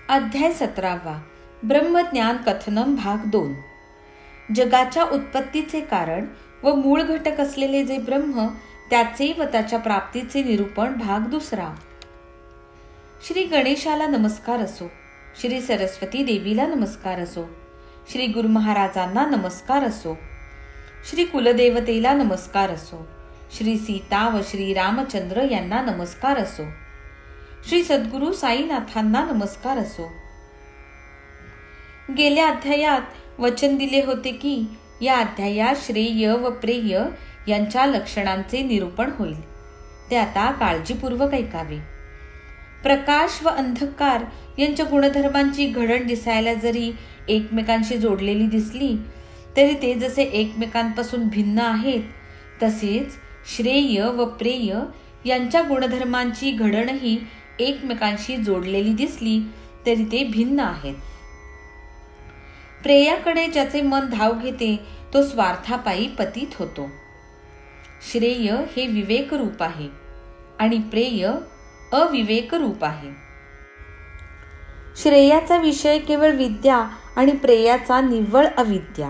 अध्याय 17 ब्रह्मज्ञान कथनम भाग 2. जगाच्या उत्पत्तीचे कारण व मूळ घटक असलेले जे ब्रह्म त्याचे व त्याच्या प्राप्तीचे निरूपण भाग 2. श्री गणेशाला नमस्कार असो, श्री सरस्वती देवीला नमस्कार असो, श्री गुरु महाराजांना नमस्कार असो, श्री कुलदेवतेला नमस्कार असो, श्री सीता व श्री रामचंद्र यांना नमस्कार असो, श्री सद्गुरु साईनाथांना नमस्कार असो. गेल्या अध्यायात वचन दिले होते की या अध्यायात श्रेय व प्रेय यांच्या लक्षणांचे निरूपण होईल. ते आता काळजीपूर्वक ऐकावे. प्रकाश व अंधकार यांच्या गुणधर्मांची घडण दिसायला जरी एकमेकांशी जोडलेली दिसली तरी ते जसे एकमेकांपासून भिन्न आहेत, तसेच श्रेय व प्रेय यांच्या गुणधर्मांची घडणही एकमेकांशी जोडलेली दिसली तरी ते भिन्न आहेत. प्रेयाकडे ज्याचे मन धाव घेते तो स्वार्थापायी पतित होतो. श्रेय हे विवेक रूप आहे आणि प्रेय अविवेक रूप आहे. श्रेयाचा विषय केवळ विद्या आणि प्रेयाचा निव्वळ अविद्या.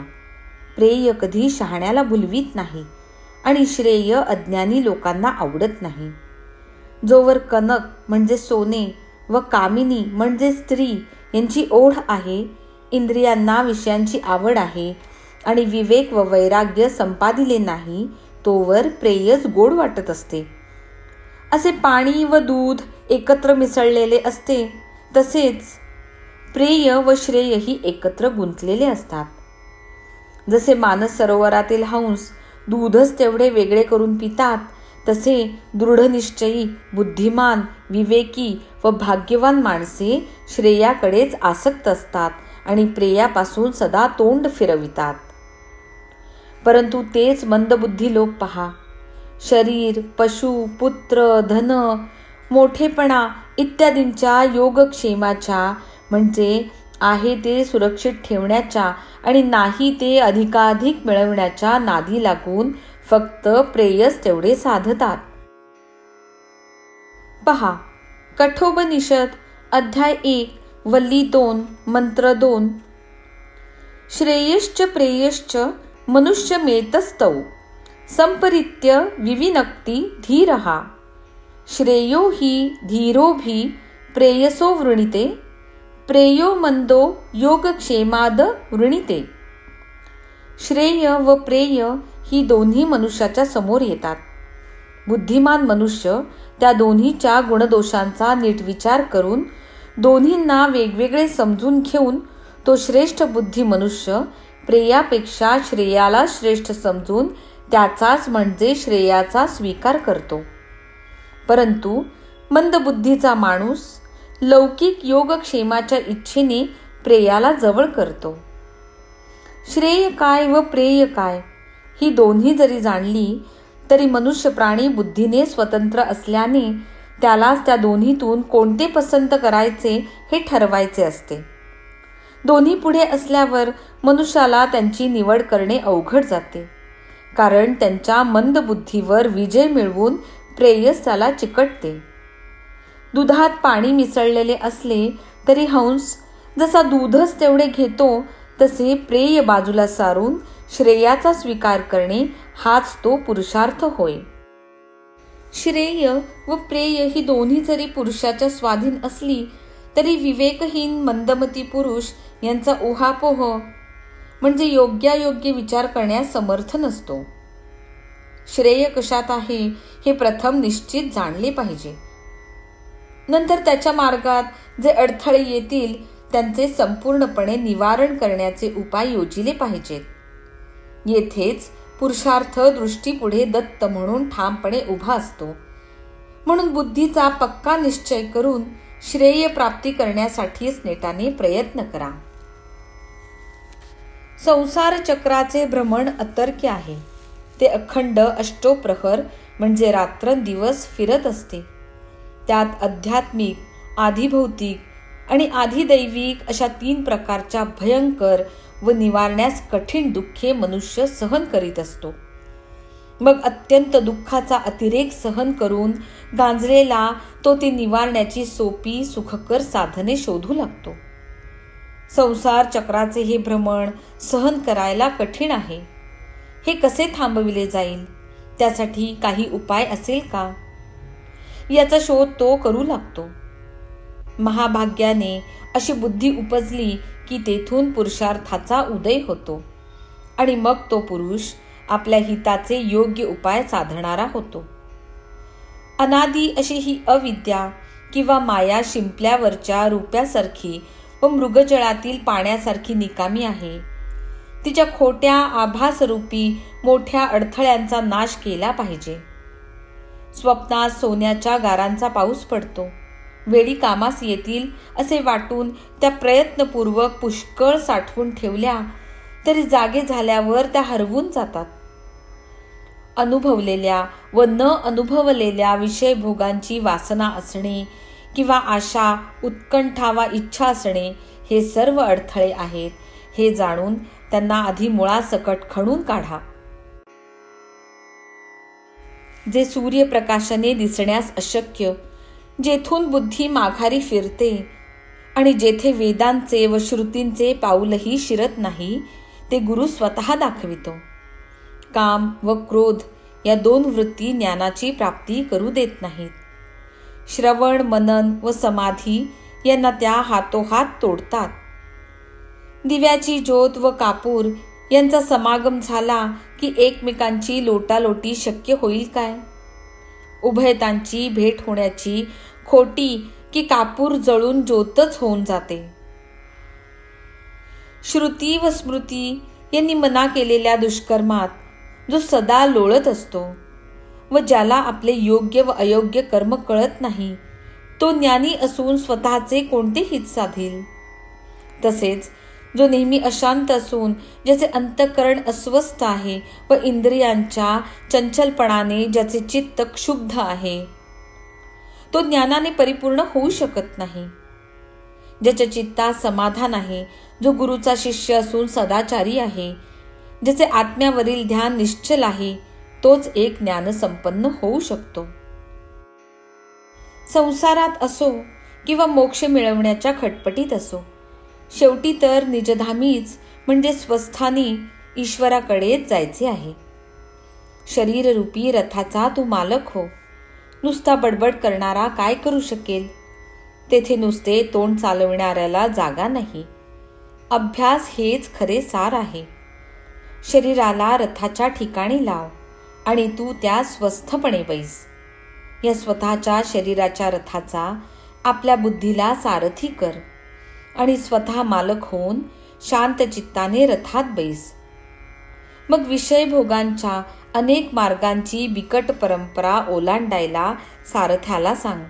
प्रेय कधी शहाण्याला भुलवीत नाही आणि श्रेय अज्ञानी लोकांना आवडत नाही. जोवर कनक म्हणजे सोने व कामिनी म्हणजे स्त्री यांची ओढ आहे, इंद्रियांना विषयांची आवड आहे आणि विवेक व वैराग्य संपादिले नाही, तोवर प्रेयच गोड वाटत असते. असे पाणी व दूध एकत्र मिसळलेले असते, तसेच प्रेय व श्रेय ही एकत्र गुंतलेले असतात. जसे मानस सरोवरातील हंस दूधच तेवढे वेगळे करून पितात, तसे दृढनिश्चयी, बुद्धिमान, विवेकी व भाग्यवान माणसे श्रेयाकडेच आसक्त असतात आणि प्रेयापासून सदा तोंड फिरवितात. परंतु तेच मंदबुद्धी लोक पहा, शरीर, पशु, पुत्र, धन, मोठेपणा इत्यादींच्या योगक्षेमाच्या म्हणजे आहे ते सुरक्षित ठेवण्याच्या आणि नाही ते अधिकाधिक मिळवण्याच्या नादी लागून फक्त प्रेयस तेवढे साधतात. पहा, कठोपनिषद अध्याय 1 वल्ली 2 मंत्र 2. श्रेयश्च प्रेयश्च मनुष्यमेतस्तौ संपरित्य विविनक्ति धीरः श्रेयो हि धीरोभि प्रेयसो वृणीते प्रेयो मंदो योगक्षेमाद वृणीते. श्रेय व प्रेय ही दोन्ही मनुष्याच्या समोर येतात. बुद्धिमान मनुष्य त्या दोन्हीच्या गुणदोषांचा नीट विचार करून दोन्हींना वेगवेगळे समजून घेऊन तो श्रेष्ठ बुद्धी मनुष्य प्रेयापेक्षा श्रेयाला श्रेष्ठ समजून त्याचाच म्हणजे श्रेयाचा स्वीकार करतो. परंतु मंदबुद्धीचा माणूस लौकिक योगक्षेमाच्या इच्छेने प्रेयाला जवळ करतो. श्रेय काय व प्रेय काय ही दोन्ही जरी जाणली तरी मनुष्य प्राणी बुद्धीने स्वतंत्र असल्याने त्यालाच त्या दोन्हीतून कोणते पसंत करायचे हे ठरवायचे असते. दोन्ही पुढे असल्यावर मनुष्याला त्यांची निवड करणे अवघड जाते, कारण त्यांच्या मंदबुद्धीवर विजय मिळवून प्रेयस त्याला चिकटते. दुधात पाणी मिसळलेले असले तरी हंस जसा दूधच तेवढे घेतो, तसे प्रेय बाजूला सारून श्रेयाचा स्वीकार करणे हाच तो पुरुषार्थ होय. श्रेय व प्रेय ही दोन्ही जरी पुरुषाच्या स्वाधीन असली तरी विवेकहीन मंदमती पुरुष यांचा ओहापोह म्हणजे योग्यायोग्य विचार करण्यास समर्थ नसतो. श्रेय कशात आहे हे प्रथम निश्चित जाणले पाहिजे. नंतर त्याच्या मार्गात जे अडथळे येतील त्यांचे संपूर्णपणे निवारण करण्याचे उपाय योजिले पाहिजेत. येथेच पुरुषार्थ दृष्टीपुढे दत्त म्हणून ठामपणे उभा असतो. म्हणून बुद्धीचा पक्का निश्चय करून श्रेय प्राप्ती करण्यासाठीच नेटाने प्रयत्न करा. संसार चक्राचे भ्रमण अतर्क्य आहे. ते अखंड अष्टोप्रहर म्हणजे रात्रंदिवस फिरत असते. त्यात आध्यात्मिक, आधिभौतिक आणि आधिदैविक अशा 3 प्रकारच्या भयंकर व निवारण्यास कठीण दुःखे मनुष्य सहन करीत असतो. मग अत्यंत दुःखाचा अतिरेक सहन करून गांजलेला तो ती निवारण्याची सोपी सुखकर साधने शोधू लागतो. संसार चक्राचे हे भ्रमण सहन करायला कठीण आहे. हे कसे थांबविले जाईल? त्यासाठी काही उपाय असेल का? याचा शोध तो करू लागतो. महाभाग्याने अशी बुद्धी उपजली की तेथून पुरुषार्थाचा उदय होतो आणि मग तो पुरुष आपल्या हिताचे योग्य उपाय साधणारा होतो. अनादी अशी ही अविद्या किंवा माया शिंपल्यावरच्या रुप्यासारखी व मृगजळातील पाण्यासारखी निकामी आहे. तिच्या खोट्या आभासरूपी मोठ्या अडथळ्यांचा नाश केला पाहिजे. स्वप्नात सोन्याच्या गारांचा पाऊस पडतो. वेळी कामास येतील असे वाटून त्या प्रयत्नपूर्वक पुष्कळ साठवून ठेवल्या तरी जागे झाल्यावर त्या हरवून जातात. अनुभवलेल्या व न अनुभवलेल्या विषय भोगांची वासना असणे किंवा आशा, उत्कंठा वा इच्छा असणे हे सर्व अडथळे आहेत हे जाणून त्यांना आधी मुळासकट खणून काढा. जे सूर्यप्रकाशाने दिसण्यास अशक्य, जेथून बुद्धी माघारी फिरते आणि जेथे वेदांचे व श्रुतींचे पाऊलही शिरत नाही, ते गुरु स्वतः दाखवितो. काम व क्रोध या दोन वृत्ती ज्ञानाची प्राप्ती करू देत नाहीत. श्रवण, मनन व समाधी यांना त्या हातोहात तोडतात. दिव्याची ज्योत व कापूर यांचा समागम झाला की एकमेकांची लोटालोटी शक्य होईल काय? उभयतांची भेट होण्याची खोटी की कापूर जळून ज्योतच होऊन जाते. श्रुती व स्मृती यांनी मना केलेल्या दुष्कर्मात जो सदा लोळत असतो व ज्याला आपले योग्य व अयोग्य कर्म कळत नाही, तो ज्ञानी असून स्वतःचे कोणते हित साधील? तसेच जो नेहमी अशांत असून ज्याचे अंतःकरण अस्वस्थ आहे व इंद्रियांच्या चंचलपणाने ज्याचे चित्त क्षुब्ध आहे, तो ज्ञानाने परिपूर्ण होऊ शकत नाही. ज्याच्या चित्तात समाधान आहे, जो गुरुचा शिष्य असून सदाचारी आहे, ज्याचे आत्म्यावरील ध्यान निश्चल आहे, तोच एक ज्ञानसंपन्न होऊ शकतो. संसारात असो किंवा मोक्ष मिळवण्याच्या खटपटीत असो, शेवटी तर निजधामीच म्हणजे स्वस्थानी ईश्वराकडेच जायचे आहे. शरीररूपी रथाचा तू मालक हो. नुसता बडबड करणारा काय करू शकेल? तेथे नुसते तोंड चालविणाऱ्याला जागा नाही. अभ्यास हेच खरे सार आहे. शरीराला रथाच्या ठिकाणी लाव आणि तू त्या स्वस्थपणे बैस. या स्वतःच्या शरीराच्या रथाचा आपल्या बुद्धीला सारथी कर आणि स्वतः मालक होऊन शांत चित्ताने रथात बैस. मग विषय भोगांच्या अनेक मार्गांची बिकट परंपरा ओलांडायला सारथ्याला सांग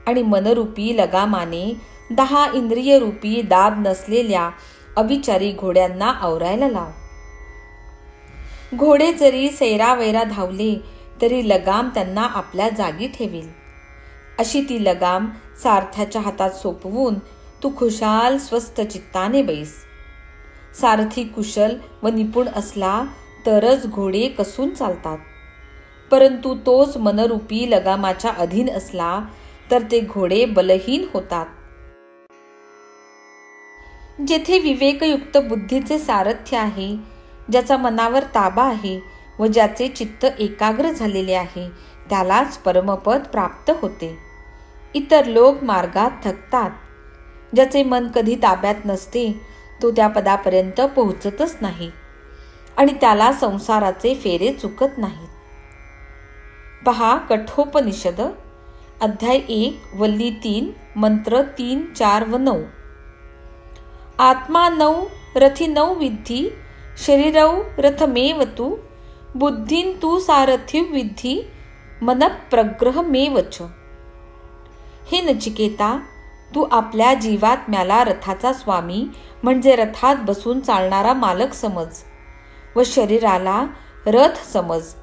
आणि मनरूपी लगामाने 10 इंद्रियरूपी दाब नसलेल्या अविचारी घोड्यांना आवरायला लाव. घोडे जरी सैरावैरा धावले तरी लगाम त्यांना आपल्या जागी ठेवील. अशी ती लगाम सारथ्याच्या हातात सोपवून तू खुशाल स्वस्थ चित्ताने बैस. सारथी कुशल व निपुण असला तरच घोडे कसून चालतात, परंतु तोच मनरूपी लगामाच्या अधीन असला तर ते घोडे बलहीन होतात. जेथे विवेकयुक्त बुद्धीचे सारथ्य आहे, ज्याचा मनावर ताबा आहे व ज्याचे चित्त एकाग्र झालेले आहे, त्यालाच परमपद प्राप्त होते. इतर लोक मार्गात थकतात. ज्याचे मन कधी ताब्यात नसते तो त्या पदापर्यंत पोहोचतच नाही आणि त्याला संसाराचे फेरे चुकत नाहीत. पहा कठोपनिषद अध्याय 1 वल्ली 3 मंत्र 3, 4 व 9. आत्मा 9 रथी 9 विद्धी शरीरौ रथमेव तू बुद्धीन तू सारथी विद्धी मन प्रग्रहमेवच. हे नचिकेता, तू आपल्या जीवात्म्याला रथाचा स्वामी म्हणजे रथात बसून चालणारा मालक समज व शरीराला रथ समज.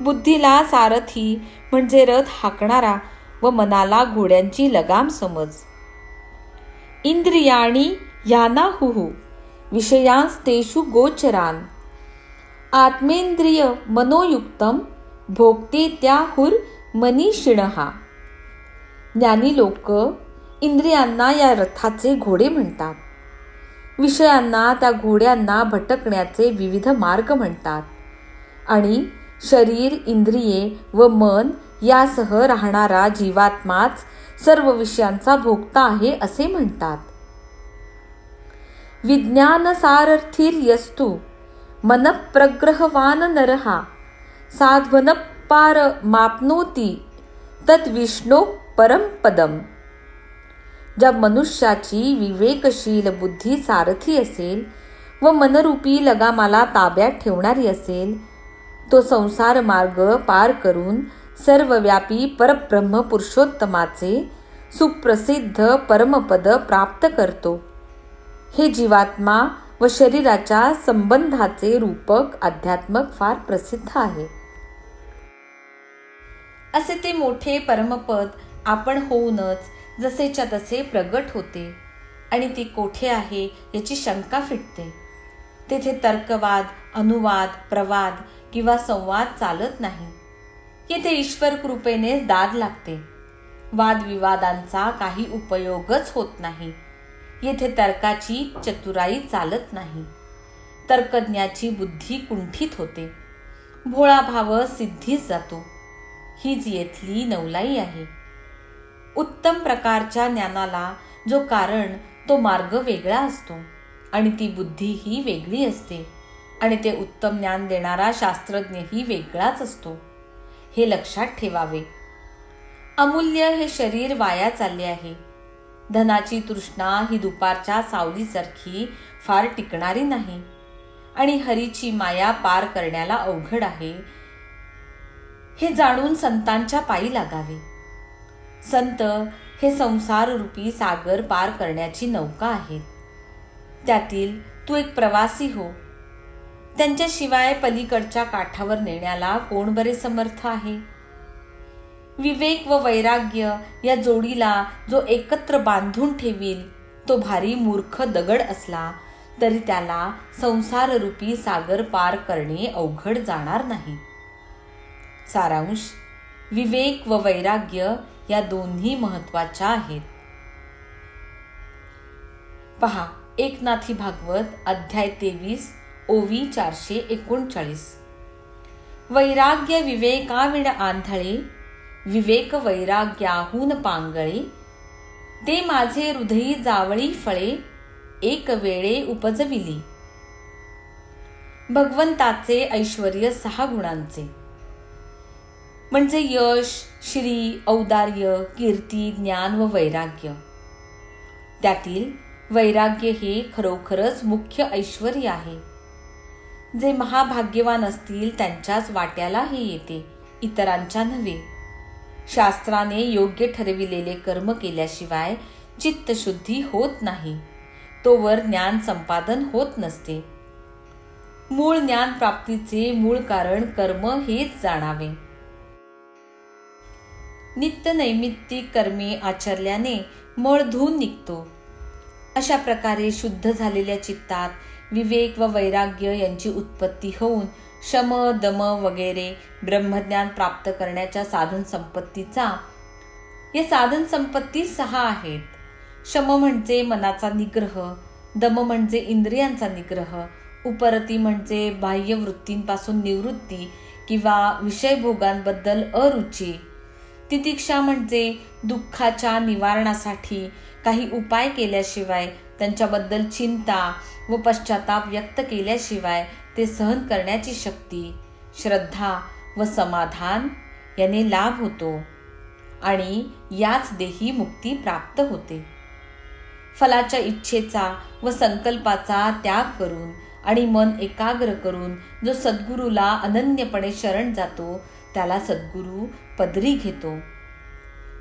बुद्धीला सारथी म्हणजे रथ हाकणारा व मनाला घोड्यांची लगाम समज. इंद्रियाणी यानाहुः विषयांस्तेषु गोचरान् आत्मेंद्रिय मनोयुक्तम भोगते त्याहुर मनीषिणहा. ज्ञानी लोक इंद्रियांना या रथाचे घोडे म्हणतात. विषयांना त्या घोड्यांना भटकण्याचे विविध मार्ग म्हणतात. आणि शरीर, इंद्रिये व मन यासह राहणारा जीवात्माच सर्व विषयांचा भोगता आहे असे म्हणतात. विज्ञानसारथिर्यस्तु मनप्रग्रहवान नरहा साध्वनपार माप्नोती तद्विष्णो परम पदम. ज्या मनुष्याची विवेकशील बुद्धी सारथी असेल व मनरूपी लगामाला ताब्यात ठेवणारी असेल, तो संसार मार्ग पार करून सर्वव्यापी परब्रह्म पुरुषोत्तमाचे सुप्रसिद्ध परमपद प्राप्त करतो. हे जीवात्मा व शरीराच्या संबंधाचे रूपक अध्यात्मक फार प्रसिद्ध आहे. असे ते मोठे परमपद आपण होऊनच जसेच्या तसे प्रगट होते आणि ते कोठे आहे याची शंका फिटते. तेथे तर्कवाद, अनुवाद, प्रवाद किंवा संवाद चालत नाही. येथे ईश्वर कृपेनेच दाद लागते. वादविवादांचा काही उपयोगच होत नाही. येथे तर्काची चतुराई चालत नाही. तर्कज्ञाची बुद्धी कुंठित होते. भोळा भाव सिद्धीस जातो. हीच येथली नवलाई आहे. उत्तम प्रकारच्या ज्ञानाला जो कारण तो मार्ग वेगळा असतो आणि ती बुद्धी ही वेगळी असते आणि ते उत्तम ज्ञान देणारा शास्त्रज्ञही वेगळाच असतो. हे लक्षात ठेवावे. अमूल्य हे शरीर वाया चालले आहे. धनाची तृष्णा ही दुपारच्या सावलीसारखी फार टिकणारी नाही आणि हरीची माया पार करण्याला अवघड आहे. हे जाणून संतांच्या पायी लागावे. संत हे संसार रूपी सागर पार करण्याची नौका आहेत. त्यातील तू एक प्रवासी हो. त्यांच्याशिवाय पलीकडच्या काठावर नेण्याला कोण बरे समर्थ आहे. विवेक व वैराग्य या जोडीला जो एकत्र बांधून ठेवील तो भारी मूर्ख दगड असला तरी त्याला संसार रूपी सागर पार करणे अवघड जाणार नाही. सारांश: विवेक व वैराग्य या दोन्ही महत्वाच्या आहेत. पहा, एकनाथी भागवत अध्याय 23 ओवी 439. वैराग्य विवेकाविण आंधळे, विवेक वैराग्याहून पांगळे. ते माझे हृदयी जावळी फळे, एक वेळे उपजविली. भगवंताचे ऐश्वर्य 6 गुणांचे म्हणजे यश, श्री, औदार्य, कीर्ती, ज्ञान व वैराग्य. त्यातील वैराग्य हे खरोखरच मुख्य ऐश्वर्य आहे. जे महाभाग्यवान असतील त्यांच्याच वाट्याला हे येते, इतरांच्या नव्हे. शास्त्राने योग्य ठरविलेले कर्म केल्याशिवाय चित्तशुद्धी होत नाही. तोवर ज्ञान संपादन होत नसते. मूळ ज्ञान प्राप्तीचे मूळ कारण कर्म हेच जाणावे. नित्य नैमित्तिक कर्मे आचरल्याने मळ धुवून निघतो. अशा प्रकारे शुद्ध झालेल्या चित्तात विवेक व वैराग्य यांची उत्पत्ती होऊन शम, दम वगैरे ब्रह्मज्ञान प्राप्त करण्याच्या साधन संपत्तीचा या साधन संपत्ती 6 आहेत. शम म्हणजे मनाचा निग्रह, दम म्हणजे इंद्रियांचा निग्रह, उपरती म्हणजे बाह्य वृत्तींपासून निवृत्ती किंवा विषयभोगांबद्दल अरुची, तितिक्षा म्हणजे दुःखाच्या निवारणासाठी काही उपाय केल्याशिवाय, त्यांच्याबद्दल चिंता व पश्चाताप व्यक्त केल्याशिवाय ते सहन करण्याची शक्ती, श्रद्धा व समाधान याने लाभ होतो आणि याच देही मुक्ती प्राप्त होते. फलाच्या इच्छेचा व संकल्पाचा त्याग करून आणि मन एकाग्र करून जो सद्गुरूला अनन्यपणे शरण जातो त्याला सद्गुरू पदरी घेतो.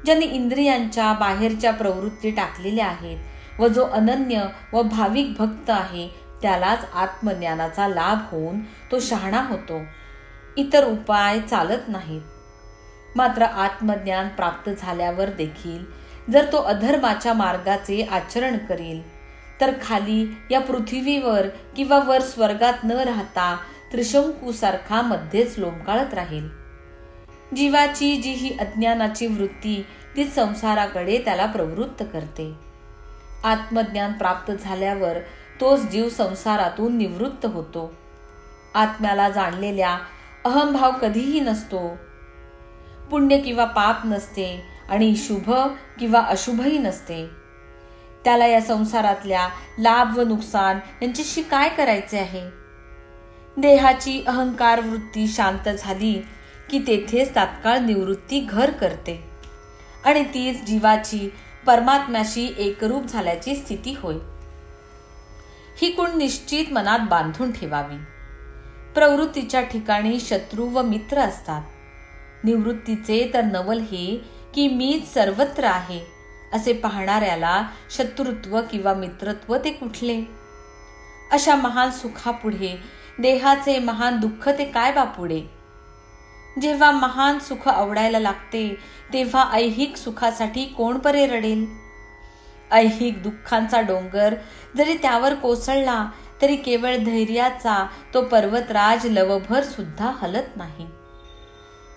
ज्याने इंद्रियांच्या बाहेरच्या प्रवृत्ती टाकलेल्या आहेत व जो अनन्य व भाविक भक्त आहे त्यालाच आत्मज्ञानाचा लाभ होऊन तो शहाणा होतो. इतर उपाय चालत नाहीत. मात्र आत्मज्ञान प्राप्त झाल्यावर देखील जर तो अधर्माच्या मार्गाचे आचरण करील तर खाली या पृथ्वीवर किंवा वर स्वर्गात न राहता त्रिशंकूसारखा मध्येच लोंबकाळत राहील. जीवाची जी ही अज्ञानाची वृत्ती ती संसाराकडे त्याला प्रवृत्त करते. आत्मज्ञान प्राप्त झाल्यावर तोच जीव संसारातून निवृत्त होतो. आत्म्याला जाणलेल्या अहंभाव कधीही नसतो. पुण्य किंवा पाप नसते आणि शुभ किंवा अशुभही नसते. त्याला या संसारातल्या लाभ व नुकसान यांच्याशी काय करायचे आहे? देहाची अहंकार वृत्ती शांत झाली की तेथेच तात्काळ निवृत्ती घर करते आणि तीच जीवाची परमात्म्याशी एकरूप झाल्याची स्थिती होय. ही गुण निश्चित मनात बांधून ठेवावी. प्रवृत्तीच्या ठिकाणी शत्रू व मित्र असतात. निवृत्तीचे तर नवल हे की मीच सर्वत्र आहे असे पाहणाऱ्याला शत्रुत्व किंवा मित्रत्व ते कुठले? अशा महान सुखापुढे देहाचे महान दुःख ते काय बापुडे? जेव्हा महान सुख आवडायला लागते तेव्हा ऐहिक सुखासाठी कोण परे रडेल? ऐहिक दुःखांचा डोंगर जरी त्यावर कोसळला तरी केवळ धैर्याचा तो पर्वतराज लवभर सुद्धा हलत नाही.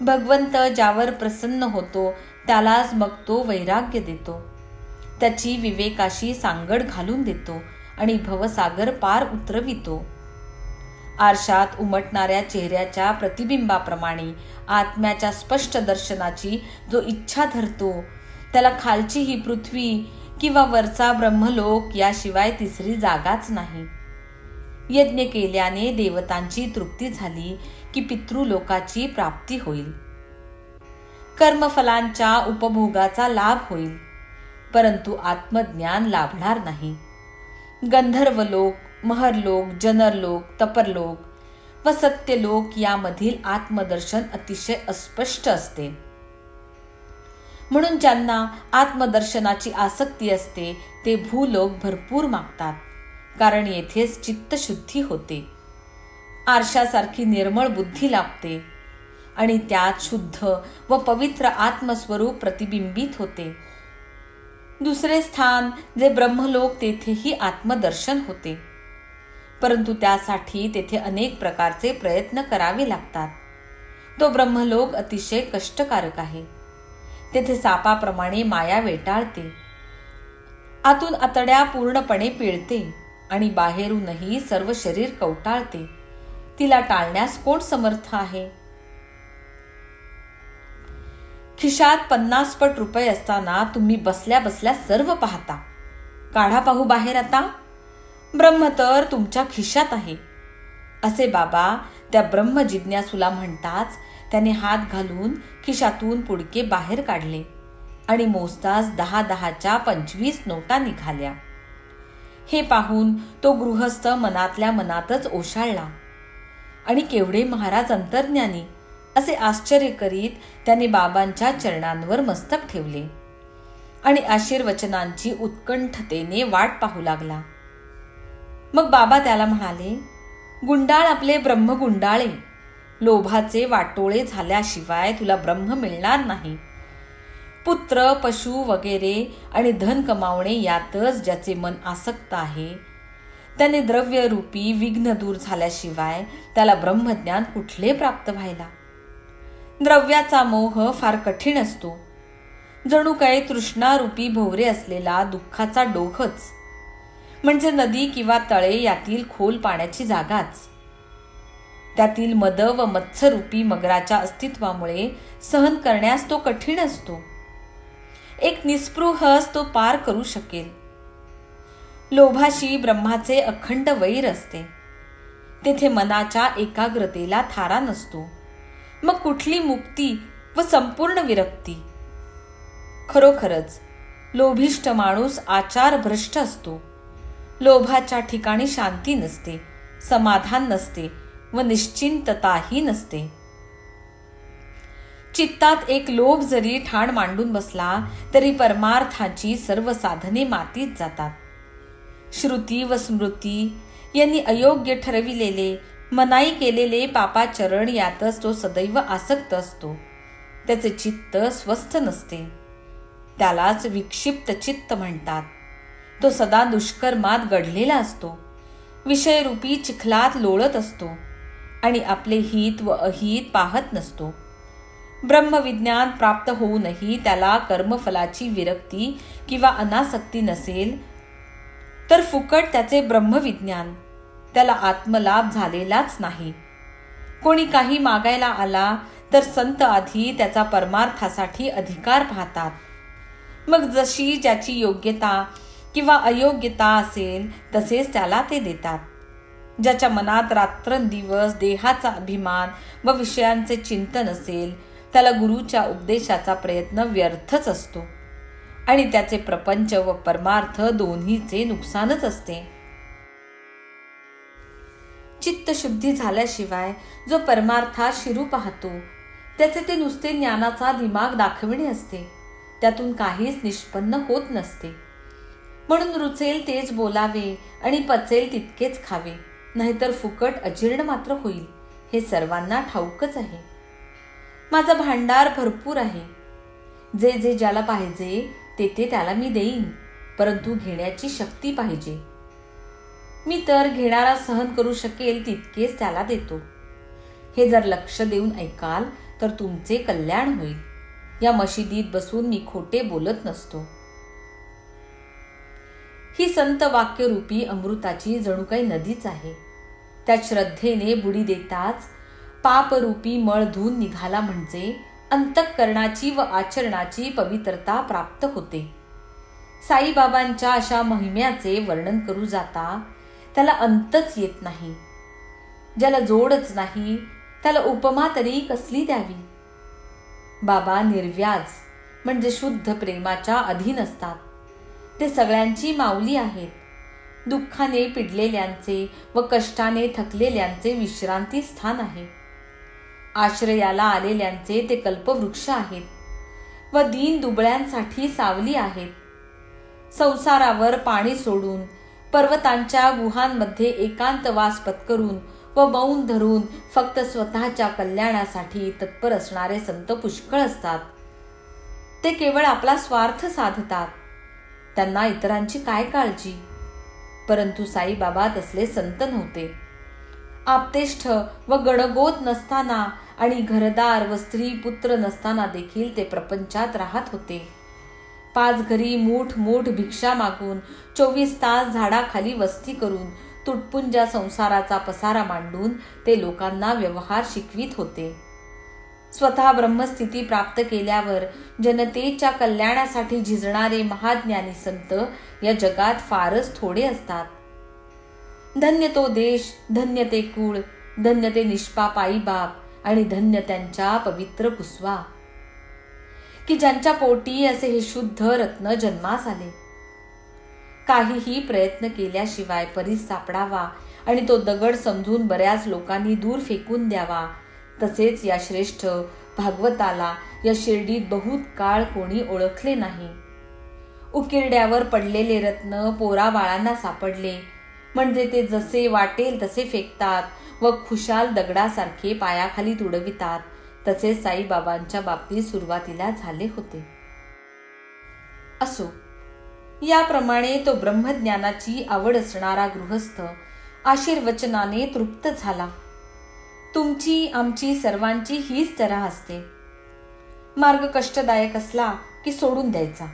भगवंत ज्यावर प्रसन्न होतो त्यालाच मग तो वैराग्य देतो. त्याची विवेकाशी सांगड घालून देतो आणि भवसागर पार उतरवितो. आरशात उमटणाऱ्या चेहऱ्याच्या प्रतिबिंबाप्रमाणे आत्म्याच्या स्पष्ट दर्शनाची जो इच्छा धरतो त्याला खालची ही पृथ्वी किंवा वरचा ब्रह्मलोक याशिवाय तिसरी जागाच नाही. यज्ञ केल्याने देवतांची तृप्ती झाली की पितृलोकाची प्राप्ती होईल. कर्मफलांच्या उपभोगाचा लाभ होईल, परंतु आत्मज्ञान लाभणार नाही. गंधर्वलोक, महरलोक, जनरलोक, तपरलोक व सत्यलोक यामधील आत्मदर्शन अतिशय अस्पष्ट असते. म्हणून ज्यांना आत्मदर्शनाची आसक्ती असते ते भूलोक भरपूर मागतात, कारण येथेच चित्तशुद्धी होते. आरशासारखी निर्मळ बुद्धी लाभते आणि त्यात शुद्ध व पवित्र आत्मस्वरूप प्रतिबिंबित होते. दुसरे स्थान जे ब्रह्मलोक तेथेही आत्मदर्शन होते, परंतु त्यासाठी तेथे अनेक प्रकारचे प्रयत्न करावे लागतात. तो ब्रह्मलोक अतिशय कष्टकारक आहे. तेथे सापाप्रमाणे माया वेटाळते. आतून आतड्या पूर्णपणे पिळते आणि बाहेरूनही सर्व शरीर कवटाळते. तिला टाळण्यास कोण समर्थ आहे? खिशात 50 पट रुपये असताना तुम्ही बसल्या बसल्या सर्व पाहता. काढा पाहू बाहेर आता. ब्रह्म तर तुमच्या खिशात आहे असे बाबा त्या ब्रह्म जिज्ञासूला म्हणताच त्याने हात घालून खिशातून पुडके बाहेर काढले आणि मोजताच 10-10च्या 25 नोटा निघाल्या. हे पाहून तो गृहस्थ मनातल्या मनातच ओशाळला आणि केवढे महाराज अंतर्ज्ञानी असे आश्चर्य करीत त्याने बाबांच्या चरणांवर मस्तक ठेवले आणि आशीर्वचनांची उत्कंठतेने वाट पाहू लागला. मग बाबा त्याला म्हणाले, गुंडाळ आपले ब्रह्म गुंडाळे, लोभाचे वाटोळे झाल्याशिवाय तुला ब्रह्म मिळणार नाही. पुत्र, पशु वगैरे आणि धन कमावणे यातच ज्याचे मन आसक्त आहे त्याने द्रव्यरूपी विघ्न दूर झाल्याशिवाय त्याला ब्रह्मज्ञान कुठले प्राप्त व्हायला? द्रव्याचा मोह फार कठीण असतो. जणू काही तृष्णारूपी भोवरे असलेला दुःखाचा डोहच, म्हणजे नदी किंवा तळे यातील खोल पाण्याची जागाच. त्यातील मद व मत्स्यरूपी मगराच्या अस्तित्वामुळे सहन करण्यास तो कठीण असतो. एक निस्पृहच तो पार करू शकेल. लोभाशी ब्रह्माचे अखंड वैर असते. तेथे मनाच्या एकाग्रतेला थारा नसतो. मग कुठली मुक्ती व संपूर्ण विरक्ती? खरोखरच लोभिष्ठ माणूस आचार भ्रष्ट असतो. लोभाच्या ठिकाणी शांती नसते, समाधान नसते व निश्चिंतताही नसते. चित्तात एक लोभ जरी ठाण मांडून बसला तरी परमार्थाची सर्व साधने मातीत जातात. श्रुती व स्मृती यांनी अयोग्य ठरविलेले, मनाई केलेले पापाचरण यातच तो सदैव आसक्त असतो. त्याचे चित्त स्वस्थ नसते. त्यालाच विक्षिप्त चित्त म्हणतात. तो सदा दुष्कर्मात गढलेला असतो. विषयरूपी चिखलात लोळत असतो आणि आपले हित व अहित पाहत नसतो. ब्रह्मविज्ञान प्राप्त होऊनही त्याला कर्मफलाची विरक्ती किंवा अनासक्ती नसेल तर फुकट त्याचे ब्रह्मविज्ञान, त्याला आत्मलाभ झालेलाच नाही. कोणी काही मागायला आला तर संत आधी त्याचा परमार्थासाठी अधिकार पाहतात. मग जशी ज्याची योग्यता किंवा अयोग्यता असेल तसेच त्याला ते देतात. ज्याच्या मनात रात्रंदिवस देहाचा अभिमान व विषयांचे चिंतन असेल त्याला गुरुच्या उपदेशाचा प्रयत्न व्यर्थच असतो आणि त्याचे प्रपंच व परमार्थ दोन्हीचे नुकसानच असते. चित्तशुद्धी झाल्याशिवाय जो परमार्थात शिरू पाहतो त्याचे ते नुसते ज्ञानाचा दिमाग दाखविणे असते, त्यातून काहीच निष्पन्न होत नसते. म्हणून रुचेल तेच बोलावे आणि पचेल तितकेच खावे, नाहीतर फुकट अजीर्ण मात्र होईल, हे सर्वांना ठाऊकच आहे. माझं भांडार भरपूर आहे. जे जे ज्याला पाहिजे ते ते त्याला मी देईन, परंतु घेण्याची शक्ती पाहिजे. मी तर घेणारा सहन करू शकेल तितकेच त्याला देतो. हे जर लक्ष देऊन ऐकाल तर तुमचे कल्याण होईल. या मशिदीत बसून मी खोटे बोलत नसतो. ही संत वाक्यरूपी अमृताची जणू काही नदीच आहे. त्या श्रद्धेने बुडी देताच पापरूपी मळ धुवून निघाला म्हणजे अंतःकरणाची व आचरणाची पवित्रता प्राप्त होते. साईबाबांच्या अशा महिम्याचे वर्णन करू जाता त्याला अंतच येत नाही. ज्याला जोडच नाही त्याला उपमा तरी कसली द्यावी. बाबा निर्व्याज म्हणजे शुद्ध प्रेमाच्या अधीन असतात. ते सगळ्यांची माऊली आहेत. दुःखाने पिडलेल्यांचे व कष्टाने थकलेल्यांचे विश्रांती स्थान आहे. आश्रयाला आलेल्यांचे ते कल्पवृक्ष आहेत व दीन दुबळ्यांसाठी सावली आहेत. संसारावर पाणी सोडून पर्वतांच्या गुहांमध्ये एकांतवास पत्करून व मौन धरून फक्त स्वतःच्या कल्याणासाठी तत्पर असणारे संत पुष्कळ असतात. ते केवळ आपला स्वार्थ साधतात. त्यांना इतरांची काय काळजी. परंतु साईबाबा तसले संत नव्हते. आपतेष्ठ व गणगोत नसताना आणि घरदार व स्त्री पुत्र नसताना देखील ते प्रपंचात राहत होते. 5 घरी मूठ मूठ भिक्षा मागून 24 तास झाडाखाली वस्ती करून तुटपुंजा संसाराचा पसारा मांडून ते लोकांना व्यवहार शिकवित होते. स्वतः ब्रह्मस्थिती प्राप्त केल्यावर जनतेच्या कल्याणासाठी झिजणारे महाज्ञानी संत या जगात फारच थोडे असतात. धन्य तो देश, धन्य ते कुळ, धन्य ते निष्पाप आई बाप आणि धन्य त्यांच्या पवित्र कुसवा की ज्यांच्या पोटी असे हे शुद्ध रत्न जन्मास आले. काहीही प्रयत्न केल्याशिवाय परीस सापडावा आणि तो दगड समजून बऱ्याच लोकांनी दूर फेकून द्यावा. तसेच या श्रेष्ठ भागवताला या शिर्डीत बहुत काळ कोणी ओळखले नाही. उकिरड्यावर पडलेले रत्न पोरा बाळांना सापडले म्हणजे ते जसे वाटेल तसे फेकतात व खुशाल दगडासारखे पायाखाली तुडवितात. तसेच साईबाबांच्या बाबतीत सुरुवातीला झाले होते. असो, याप्रमाणे तो ब्रह्मज्ञानाची आवड असणारा गृहस्थ आशीर्वचनाने तृप्त झाला. तुमची आमची सर्वांची हीच तऱ्हा असते. मार्ग कष्टदायक असला की सोडून द्यायचा.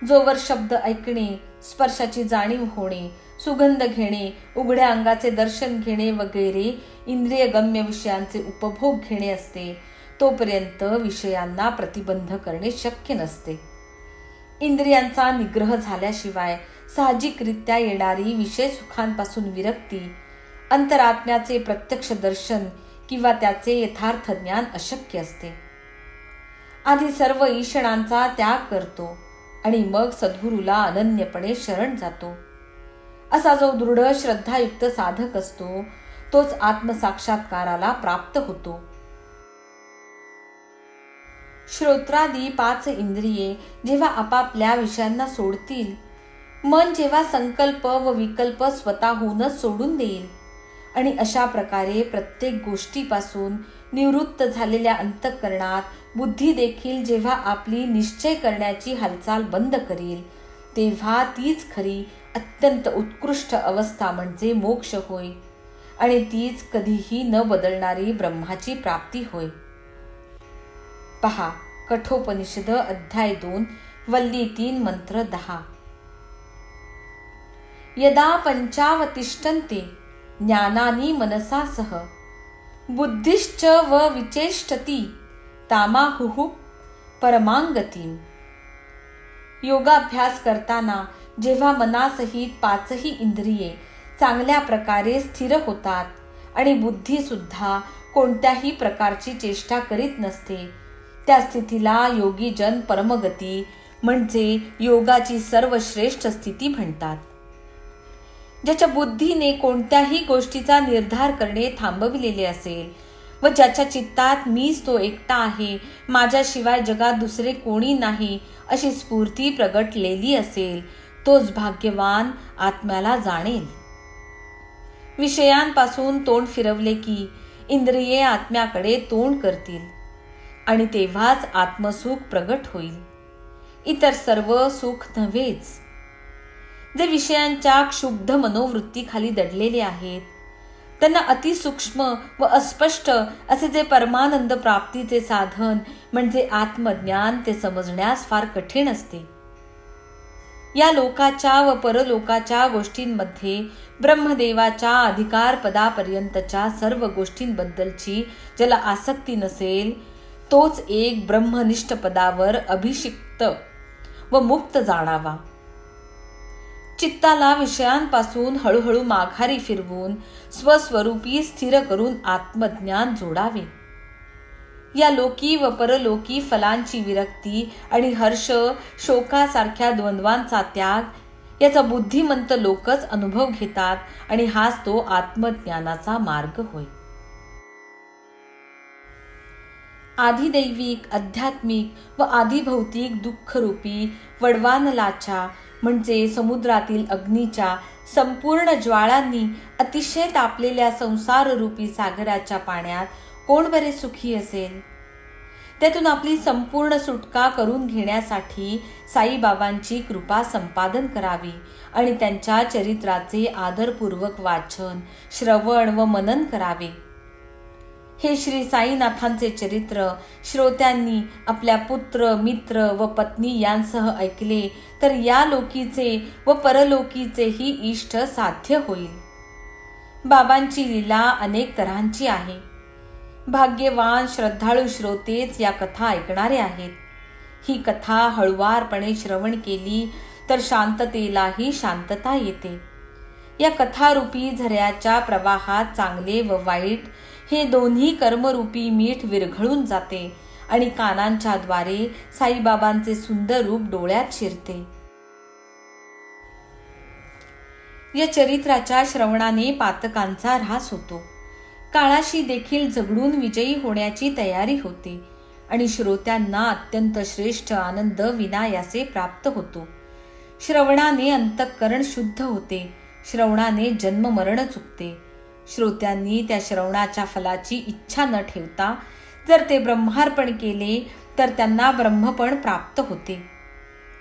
जोवर शब्द ऐकणे, स्पर्शाची जाणीव होणे, सुगंध घेणे, उघड्या अंगाचे दर्शन घेणे वगैरे इंद्रियगम्य विषयांचे उपभोग घेणे असते तोपर्यंत विषयांना प्रतिबंध करणे शक्य नसते. इंद्रियांचा निग्रह झाल्याशिवाय साहजिकरित्या येणारी विषय सुखांपासून विरक्ती, अंतरात्म्याचे प्रत्यक्ष दर्शन किंवा त्याचे यथार्थ ज्ञान अशक्य असते. आधी सर्व ईषणांचा त्याग करतो आणि मग सद्गुरूला अनन्यपणे शरण जातो. असा जो दृढ श्रद्धायुक्त साधक असतो तोच आत्मसाक्षात्काराला प्राप्त होतो. श्रोत्रादी 5 इंद्रिये जेव्हा आपापल्या विषयांना सोडतील, मन जेव्हा संकल्प व विकल्प स्वतःहूनच सोडून देईल आणि अशा प्रकारे प्रत्येक गोष्टीपासून निवृत्त झालेल्या अंतःकरणात बुद्धी देखील जेव्हा आपली निश्चय करण्याची हालचाल बंद करील, तेव्हा तीच खरी अत्यंत उत्कृष्ट अवस्था म्हणजे मोक्ष होय. आणि तीच कधीही न बदलणारी ब्रह्माची प्राप्ती होय. पहा कठोपनिषद अध्याय 2 वल्ली 3 मंत्र 10. यदा पंचावतिष्ठन्ते ज्ञानानि मनसा सह बुद्धिश्च व विचेष्टती तामाहुः परमांगतीम. योगाभ्यास करताना जेव्हा मनासहित 5ही इंद्रिये चांगल्या प्रकारे स्थिर होतात आणि बुद्धी सुद्धा कोणत्याही प्रकारची चेष्टा करीत नसते, त्या स्थितीला योगीजन परमगती म्हणजे योगाची सर्वश्रेष्ठ स्थिती म्हणतात. ज्याच्या बुद्धीने कोणत्याही गोष्टीचा निर्धार करणे थांबविलेले असेल व ज्याच्या चित्तात मीच तो एकटा आहे, माझ्याशिवाय जगात दुसरे कोणी नाही अशी स्फूर्ती प्रगटलेली असेल, तोच भाग्यवान आत्म्याला जाणेल. विषयांपासून तोंड फिरवले की इंद्रिये आत्म्याकडे तोंड करतील आणि तेव्हाच आत्मसुख प्रगट होईल. इतर सर्व सुख नव्हेच. जे विषयांच्या क्षुब्ध मनोवृत्तीखाली दडलेले आहेत त्यांना अतिसूक्ष्म व अस्पष्ट असे जे परमानंद प्राप्तीचे साधन म्हणजे आत्मज्ञान ते समजण्यास फार कठीण असते. या लोकाच्या व परलोकाच्या गोष्टींमध्ये ब्रह्मदेवाच्या अधिकार पदापर्यंतच्या सर्व गोष्टींबद्दलची ज्याला आसक्ती नसेल, तोच एक ब्रह्मनिष्ठ पदावर अभिषिक्त व मुक्त जाणावा. चित्ताला विषयांपासून हळूहळू माघारी फिरवून स्वस्वरूपी स्थिर करून आत्मज्ञान जोडावे. या लोकी व परलोकी फलांची विरक्ती आणि हर्ष शोकासारख्या द्वंद्वांचा त्याग याचा बुद्धिमंत लोकच अनुभव घेतात आणि हाच तो आत्मज्ञानाचा मार्ग होय. आधिदैविक, आध्यात्मिक व आधिभौतिक दुःखरूपी वडवानलाच्या म्हणजे समुद्रातील अग्नीच्या संपूर्ण ज्वाळांनी अतिशय तापलेल्या संसाररूपी सागराच्या पाण्यात कोण बरे सुखी असेल? त्यातून आपली संपूर्ण सुटका करून घेण्यासाठी साईबाबांची कृपा संपादन करावी आणि त्यांच्या चरित्राचे आदरपूर्वक वाचन, श्रवण व मनन करावे. हे श्री साईनाथांचे चरित्र श्रोत्यांनी आपल्या पुत्र, मित्र व पत्नी यांसह ऐकले तर या लोकीचे व परलोकीचेही इष्ट साध्य होईल. बाबांची लीला अनेक तऱ्हांची आहे. भाग्यवान श्रद्धाळू श्रोतेच या कथा ऐकणारे आहेत. ही कथा हळुवारपणे श्रवण केली तर शांततेलाही शांतता येते. या कथारूपी झऱ्याच्या प्रवाहात चांगले व वाईट हे दोन्ही कर्मरूपी मीठ विरघळून जाते आणि कानांच्या द्वारे साईबाबांचे सुंदर रूप डोळ्यात शिरते. या चरित्राच्या श्रवणाने पातकांचा ऱ्हास होतो. काळाशी देखील झगडून विजयी होण्याची तयारी होते आणि श्रोत्यांना अत्यंत श्रेष्ठ आनंद विनायासे प्राप्त होतो. श्रवणाने अंतःकरण शुद्ध होते. श्रवणाने जन्म मरण चुकते. श्रोत्यांनी त्या श्रवणाच्या फलाची इच्छा न ठेवता जर ते ब्रह्मार्पण केले तर त्यांना ब्रह्मपण प्राप्त होते.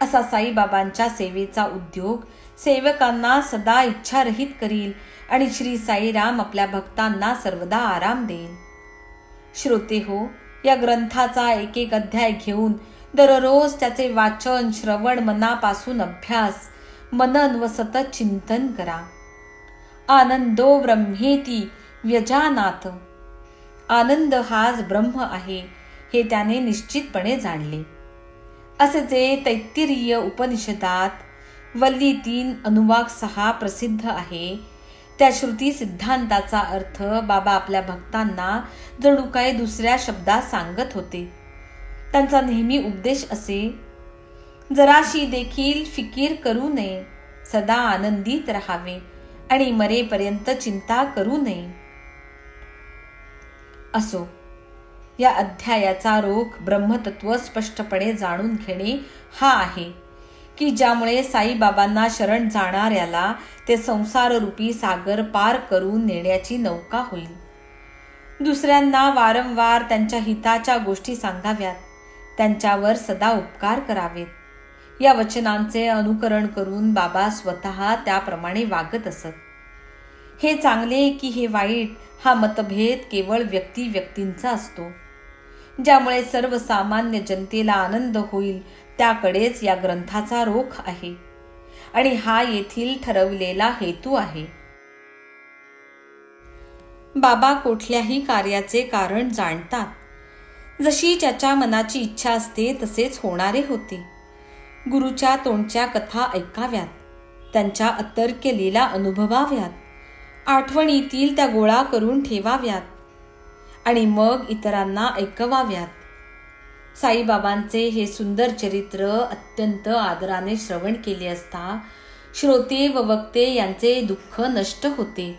असा साईबाबांच्या सेवेचा उद्योग सेवकांना सदा इच्छारहित करील आणि श्री साईराम आपल्या भक्तांना सर्वदा आराम देईल. श्रोते हो, या ग्रंथाचा एक एक अध्याय घेऊन दररोज त्याचे वाचन, श्रवण, मनापासून अभ्यास, मनन व सतत चिंतन करा. आनंदो ब्रह्मेती व्यजानात. आनंद हाच ब्रह्म आहे हे त्याने निश्चितपणे जाणले. असे जे तैत्तिरीय उपनिषदात वल्ली 3 अनुवाक 6 प्रसिद्ध आहे, त्या श्रुती सिद्धांताचा अर्थ बाबा आपल्या भक्तांना जणू काय दुसऱ्या शब्दात सांगत होते. त्यांचा नेहमी उपदेश असे, जराशी देखील फिकीर करू नये, सदा आनंदित राहावे आणि मरेपर्यंत चिंता करू नये. असो, या अध्यायाचा रोख ब्रह्मतत्व स्पष्टपणे जाणून घेणे हा आहे की ज्यामुळे साईबाबांना शरण जाणाऱ्याला ते संसाररूपी सागर पार करून नेण्याची नौका होईल. दुसऱ्यांना वारंवार त्यांच्या हिताच्या गोष्टी सांगाव्यात, त्यांच्यावर सदा उपकार करावेत. या वचनांचे अनुकरण करून बाबा स्वतः त्याप्रमाणे वागत असत. हे चांगले की हे वाईट हा मतभेद केवळ व्यक्तींचा असतो. ज्यामुळे सर्वसामान्य जनतेला आनंद होईल त्याकडेच या ग्रंथाचा रोख आहे आणि हा येथील ठरविलेला हेतू आहे. बाबा कुठल्याही कार्याचे कारण जाणतात. जशी ज्याच्या मनाची इच्छा असते तसेच होणारे होते. गुरुच्या तोंडच्या कथा ऐकाव्यात, त्यांच्या अतर्क्य लीला अनुभवाव्यात, आठवणीतील त्या गोळा करून ठेवाव्यात आणि मग इतरांना ऐकवाव्यात. साईबाबांचे हे सुंदर चरित्र अत्यंत आदराने श्रवण केले असता श्रोते व वक्ते यांचे दुःख नष्ट होते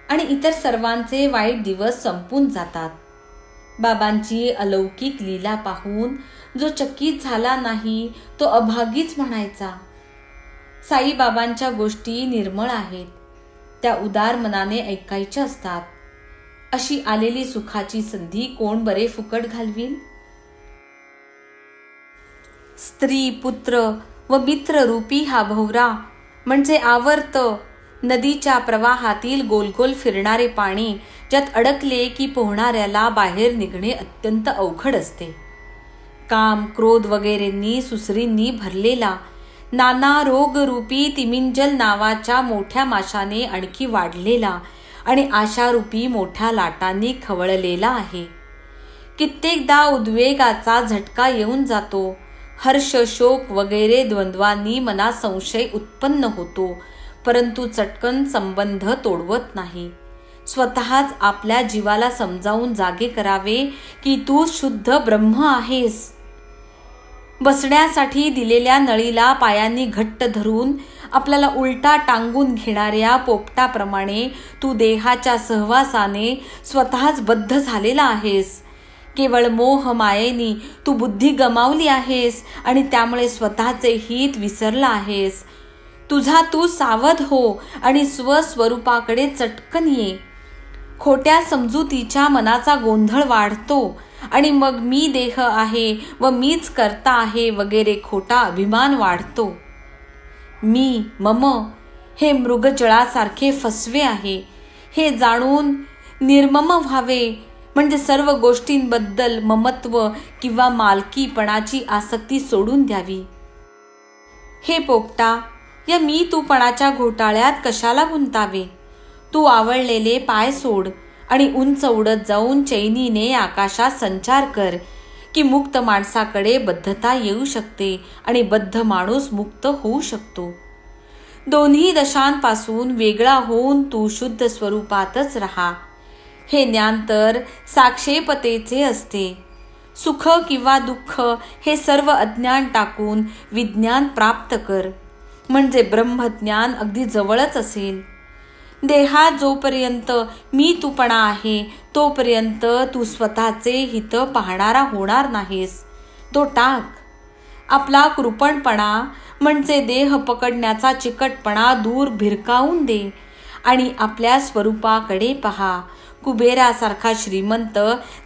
आणि इतर सर्वांचे वाईट दिवस संपून जातात. बाबांची अलौकिक लीला पाहून जो चकित झाला नाही तो अभागीच म्हणायचा. साईबाबांच्या गोष्टी निर्मळ आहेत, त्या उदार मनाने ऐकायच्या असतात. अशी आलेली सुखाची संधी कोण बरे फुकट घालवील. स्त्री, पुत्र व मित्र रूपी हा भोवरा म्हणजे आवर्त नदीच्या प्रवाहातील गोलगोल फिरणारे पाणी, ज्यात अडकले की पोहणाऱ्याला बाहेर निघणे अत्यंत अवघड असते. काम, क्रोध वगैरेंनी सुसरींनी भरलेला नाना रोगरूपी तिमिंजल नावाच्या मोठ्या माशाने आणखी वाढलेला आणि आशारूपी मोठ्या लाटांनी खवळलेला आहे. कित्येकदा उद्वेगाचा झटका येऊन जातो. हर्ष, शोक वगैरे द्वंद्वांनी मनात संशय उत्पन्न होतो, परंतु चटकन संबंध तोडवत नाही. स्वतःच आपल्या जीवाला समजावून जागे करावे की तू शुद्ध ब्रह्म आहेस. बसण्यासाठी दिलेल्या नळीला पायांनी घट्ट धरून आपल्याला उलटा टांगून घेणाऱ्या पोपटाप्रमाणे तू देहाच्या सहवासाने स्वतःच बद्ध झालेला आहेस. केवळ मोह मायेनी तू बुद्धी गमावली आहेस आणि त्यामुळे स्वतःचे हित विसरला आहेस. तुझा तू सावध हो आणि स्वस्वरूपाकडे चटकन ये. खोट्या समजुतीच्या मनाचा गोंधळ वाढतो आणि मग मी देह आहे व मीच करता आहे वगैरे खोटा अभिमान वाढतो. मी, मम हे मृगजळासारखे फसवे आहे. हे जाणून निर्मम व्हावे म्हणजे सर्व गोष्टींबद्दल ममत्व किंवा मालकीपणाची आसक्ती सोडून द्यावी. हे पोपटा, या मी तूपणाच्या घोटाळ्यात कशाला गुंतावे. तू आवळलेले पाय सोड आणि उंच उडत जाऊन चैनीने आकाशात संचार कर की मुक्त माणसाकडे बद्धता येऊ शकते आणि बद्ध माणूस मुक्त होऊ शकतो. दोन्ही दशांपासून वेगळा होऊन तू शुद्ध स्वरूपातच राहा. हे ज्ञान तर साक्षेपतेचे असते. सुख किंवा दुःख हे सर्व अज्ञान टाकून विज्ञान प्राप्त कर, म्हणजे ब्रह्मज्ञान अगदी जवळच असेल. देहात जोपर्यंत मी तूपणा आहे तोपर्यंत तू स्वतःचे हित पाहणारा होणार नाहीस. तो टाक. आपला कृपणपणा म्हणजे देह पकडण्याचा चिकटपणा दूर भिरकावून दे आणि आपल्या स्वरूपाकडे पहा. कुबेरासारखा श्रीमंत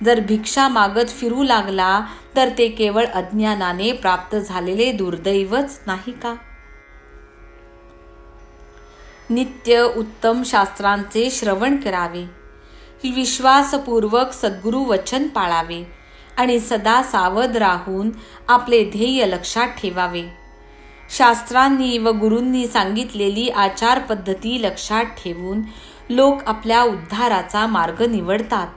जर भिक्षा मागत फिरू लागला तर ते केवळ अज्ञानाने प्राप्त झालेले दुर्दैवच नाही का. नित्य उत्तम शास्त्रांचे श्रवण करावे, विश्वासपूर्वक सद्गुरु वचन पाळावे आणि सदा सावध राहून आपले ध्येय लक्षात ठेवावे. शास्त्रांनी व गुरूंनी सांगितलेली आचार पद्धती लक्षात ठेवून लोक आपल्या उद्धाराचा मार्ग निवडतात.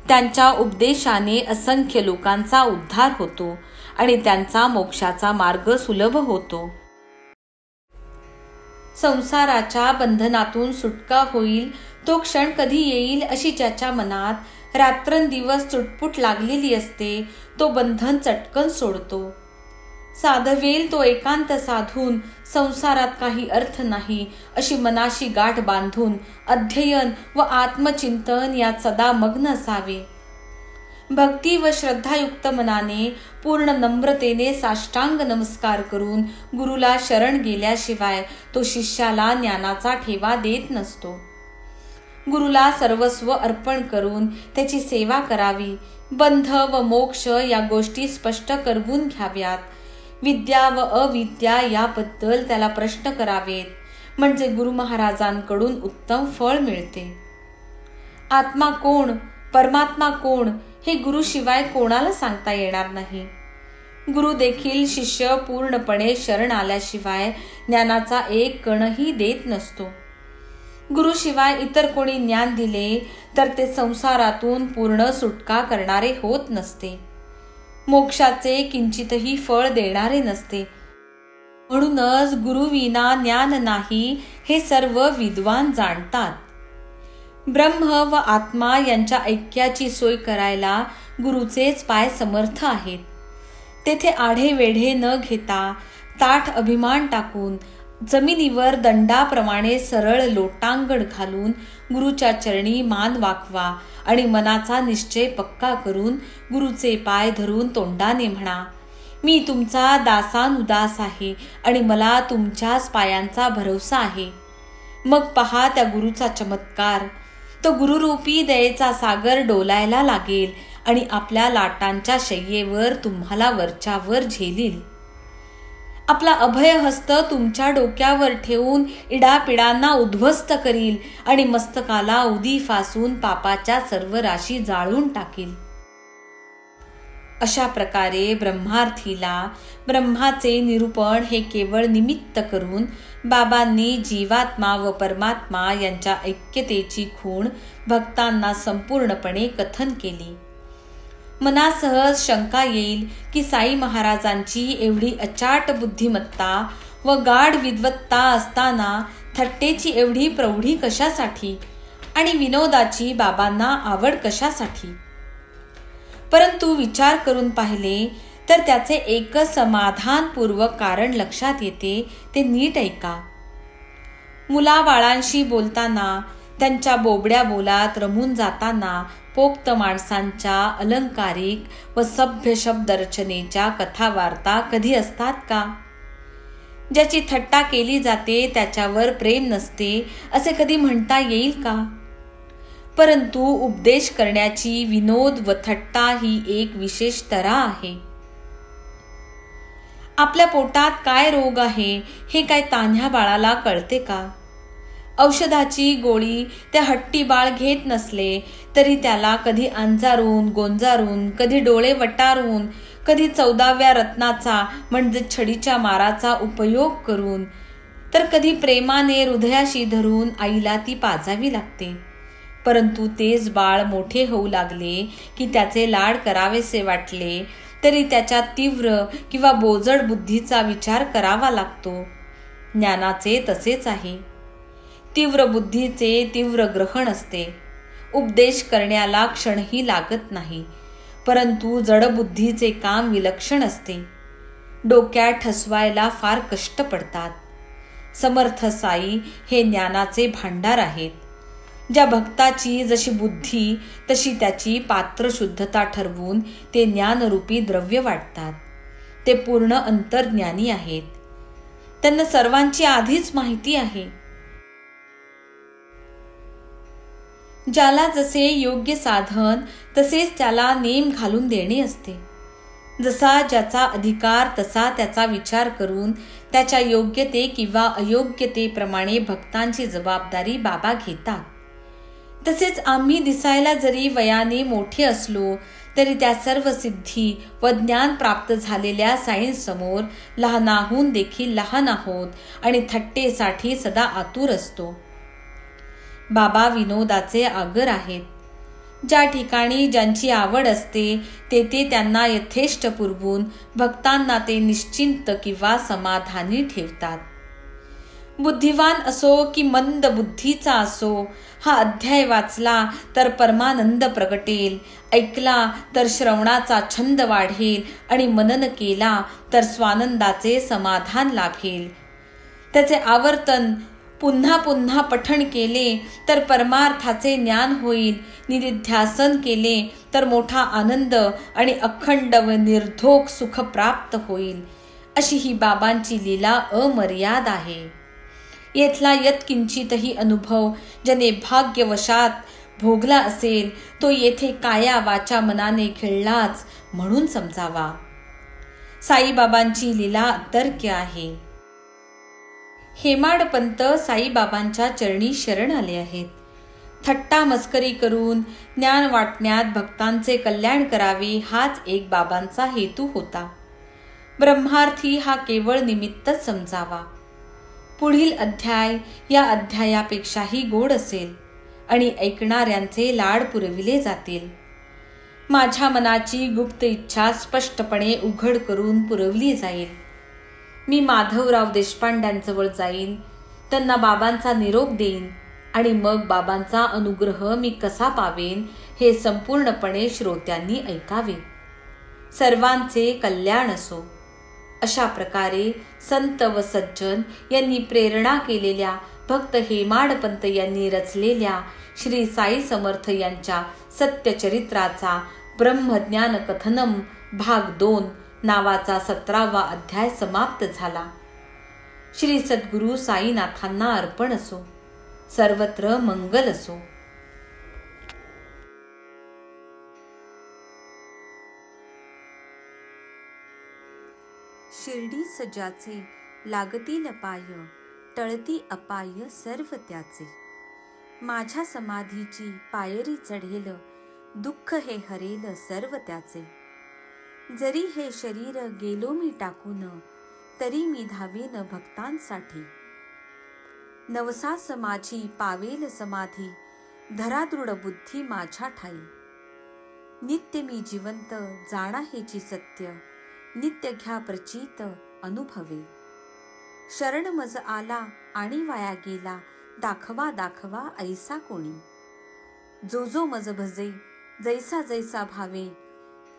त्यांच्या उपदेशाने असंख्य लोकांचा उद्धार होतो आणि त्यांचा मोक्षाचा मार्ग सुलभ होतो. संसाराच्या बंधनातून सुटका होईल तो क्षण कधी येईल अशी ज्याच्या मनात रात्रंदिवस चुटपुट लागलेली असते तो बंधन चटकन सोडतो. साधवेल तो एकांत साधून संसारात काही अर्थ नाही अशी मनाशी गाठ बांधून अध्ययन व आत्मचिंतन यात सदा मग्न असावे. भक्ती व श्रद्धायुक्त मनाने पूर्ण नम्रतेने साष्टांग नमस्कार करून गुरुला शरण गेल्याशिवाय तो शिष्याला ज्ञानाचा ठेवा देत नसतो. गुरुला सर्वस्व अर्पण करून त्याची सेवा करावी. बंध व मोक्ष या गोष्टी स्पष्ट करवून घ्याव्यात. विद्या व अविद्या याबद्दल त्याला प्रश्न करावेत. म्हणजे गुरु महाराजांकडून उत्तम फळ मिळते. आत्मा कोण, परमात्मा कोण हे गुरुशिवाय कोणाला सांगता येणार नाही. गुरु देखील शिष्य पूर्णपणे शरण आल्याशिवाय ज्ञानाचा एक कणही देत नसतो. गुरुशिवाय इतर कोणी ज्ञान दिले तर ते संसारातून पूर्ण सुटका करणारे होत नसते, मोक्षाचे किंचितही फळ देणारे नसते. म्हणूनच गुरुविना ज्ञान नाही हे सर्व विद्वान जाणतात. ब्रह्म व आत्मा यांच्या ऐक्याची सोय करायला गुरुचेच पाय समर्थ आहेत. तेथे आढेवेढे न घेता ताठ अभिमान टाकून जमिनीवर दंडाप्रमाणे सरळ लोटांगण घालून गुरुच्या चरणी मान वाकवा आणि मनाचा निश्चय पक्का करून गुरुचे पाय धरून तोंडाने म्हणा, मी तुमचा दासानुदास आहे आणि मला तुमच्याच पायांचा भरोसा आहे. मग पहा त्या गुरुचा चमत्कार. तो गुरुरूपी दयेचा सागर डोलायला लागेल आणि आपल्या लाटांच्या शय्येवर तुम्हाला वरच्यावर झेलील. आपला अभय हस्त तुमच्या डोक्यावर ठेवून इडापिडांना उद्ध्वस्त करील आणि मस्तकाला उदी फासून पापाच्या सर्व राशी जाळून टाकील. अशा प्रकारे ब्रह्मार्थीला ब्रह्माचे निरूपण हे केवळ निमित्त करून बाबांनी जीवात्मा व परमात्मा यांच्या ऐक्यतेची खूण भक्तांना संपूर्णपणे कथन केली. मनासहज शंका येईल की साई महाराजांची एवढी अचाट बुद्धिमत्ता व गाढ विद्वत्ता असताना थट्टेची एवढी प्रौढी कशासाठी आणि विनोदाची बाबांना आवड कशासाठी. परंतु विचार करून पाहिले तर त्याचे एकच समाधानपूर्वक कारण लक्षात येते. ते नीट ऐका. मुलाबाळांशी बोलताना, त्यांच्या बोबड्या बोलात रमून जाताना पोक्त माणसांच्या अलंकारिक व सभ्य शब्दरचनेच्या कथा वार्ता कधी असतात का? ज्याची थट्टा केली जाते त्याच्यावर प्रेम नसते असे कधी म्हणता येईल का? परंतु उपदेश करण्याची विनोद व थट्टा ही एक विशेष तऱ्हा आहे. आपल्या पोटात काय रोग आहे हे काय तान्ह्या बाळाला कळते का? औषधाची गोळी त्या हट्टी बाळ घेत नसले तरी त्याला कधी अंजारून गोंजारून, कधी डोळे वटारून, कधी 14व्या रत्नाचा म्हणजे छडीच्या माराचा उपयोग करून, तर कधी प्रेमाने हृदयाशी धरून आईला ती पाजावी लागते. परंतु तेच बाळ मोठे होऊ लागले की त्याचे लाड करावेसे वाटले तरी त्याच्या तीव्र किंवा बोजड बुद्धीचा विचार करावा लागतो. ज्ञानाचे तसेच आहे. तीव्र बुद्धीचे तीव्र ग्रहण असते. उपदेश करण्याला क्षणही लागत नाही. परंतु जडबुद्धीचे काम विलक्षण असते. डोक्यात ठसवायला फार कष्ट पडतात. समर्थ साई हे ज्ञानाचे भांडार आहेत. ज्या भक्ताची जशी बुद्धी तशी त्याची पात्रशुद्धता ठरवून ते ज्ञानरूपी द्रव्य वाटतात. ते पूर्ण अंतर्ज्ञानी आहेत. त्यांना सर्वांची आधीच माहिती आहे. ज्याला जसे योग्य साधन तसेच त्याला नेम घालून देणे असते. जसा ज्याचा अधिकार तसा त्याचा विचार करून त्याच्या योग्यते किंवा अयोग्यतेप्रमाणे भक्तांची जबाबदारी बाबा घेतात. तसेच आम्ही दिसायला जरी वयाने मोठे असलो तरी त्या सर्व सिद्धी व ज्ञान प्राप्त झालेल्या सायन्स समोर लहानाहून देखील लहान आहोत आणि थट्टेसाठी सदा आतुर असतो. बाबा विनोदाचे आगर आहेत. ज्या ठिकाणी ज्यांची आवड असते तेथे त्यांना यथेष्ट पुरवून भक्तांना ते निश्चिंत किंवा समाधानी ठेवतात. बुद्धिवान असो की मंद बुद्धीचा असो, हा अध्याय वाचला तर परमानंद प्रगटेल, ऐकला तर श्रवणाचा छंद वाढेल आणि मनन केला तर स्वानंदाचे समाधान लाभेल. त्याचे आवर्तन पुन्हा पुन्हा पठण केले तर परमार्थाचे ज्ञान होईल. निदिध्यासन केले तर मोठा आनंद आणि अखंड व निर्धोक सुख प्राप्त होईल. अशी ही बाबांची लीला अमर्याद आहे. येथला यत्किंचितही अनुभव ज्याने भाग्यवशात भोगला असेल तो येथे काया वाचा मनाने खेळलाच म्हणून समजावा. साईबाबांची लीला अतर्क्य आहे. हेमाडपंत साईबाबांच्या चरणी शरण आले आहेत. थट्टा मस्करी करून ज्ञान वाटण्यात भक्तांचे कल्याण करावे हाच एक बाबांचा हेतू होता. ब्रह्मार्थी हा केवळ निमित्तच समजावा. पुढील अध्याय या अध्यायापेक्षाही गोड असेल आणि ऐकणाऱ्यांचे लाड पुरविले जातील. माझ्या मनाची गुप्त इच्छा स्पष्टपणे उघड करून पुरवली जाईल. मी माधवराव देशपांड्यांजवळ जाईन, त्यांना बाबांचा निरोप देईन आणि मग बाबांचा अनुग्रह मी कसा पावेन हे संपूर्णपणे श्रोत्यांनी ऐकावे. सर्वांचे कल्याण असो. अशा प्रकारे संत व सज्जन यांनी प्रेरणा केलेल्या भक्त हेमाडपंत यांनी रचलेल्या श्री साई समर्थ यांच्या सत्यचरित्राचा ब्रह्मज्ञान कथनम भाग 2 नावाचा 17वा अध्याय समाप्त झाला. श्री सद्गुरु साईनाथांना अर्पण असो. सर्वत्र मंगल असो. शिर्डी सजाचे लागतील पाय, टळती अपाय सर्व त्याचे. माझ्या समाधीची पायरी चढेल, दुःख हे हरेल सर्व त्याचे. जरी हे शरीर गेलो मी टाकून, तरी मी धावेन भक्तांसाठी. नवसास माझी पावेल समाधी, धरा दृढ बुद्धी माझ्या ठाई. नित्य मी जिवंत जाणा हेची सत्य, नित्य घ्या प्रचित अनुभवे. शरण मज आला आणि वाया गेला, दाखवा दाखवा ऐसा कोणी. जो जो मज भजे जैसा जैसा भावे,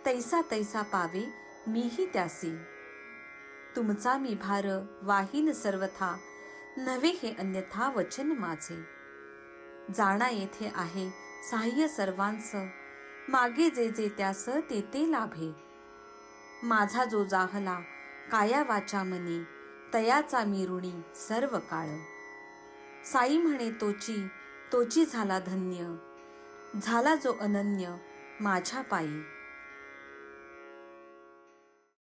तैसा तैसा पावे मीही त्यासी. तुमचा मी भार वाहीन सर्वथा, नव्हे हे अन्यथा वचन माझे. जाणा येथे आहे सहाय्य सर्वांस, मागे जे जे त्यास ते ते लाभे. माझा जो जाहला काया वाचा मनी, तयाचा मी ऋणी सर्व काळ. साई म्हणे तोची तोची झाला धन्य, झाला जो अनन्य माझ्या पायी.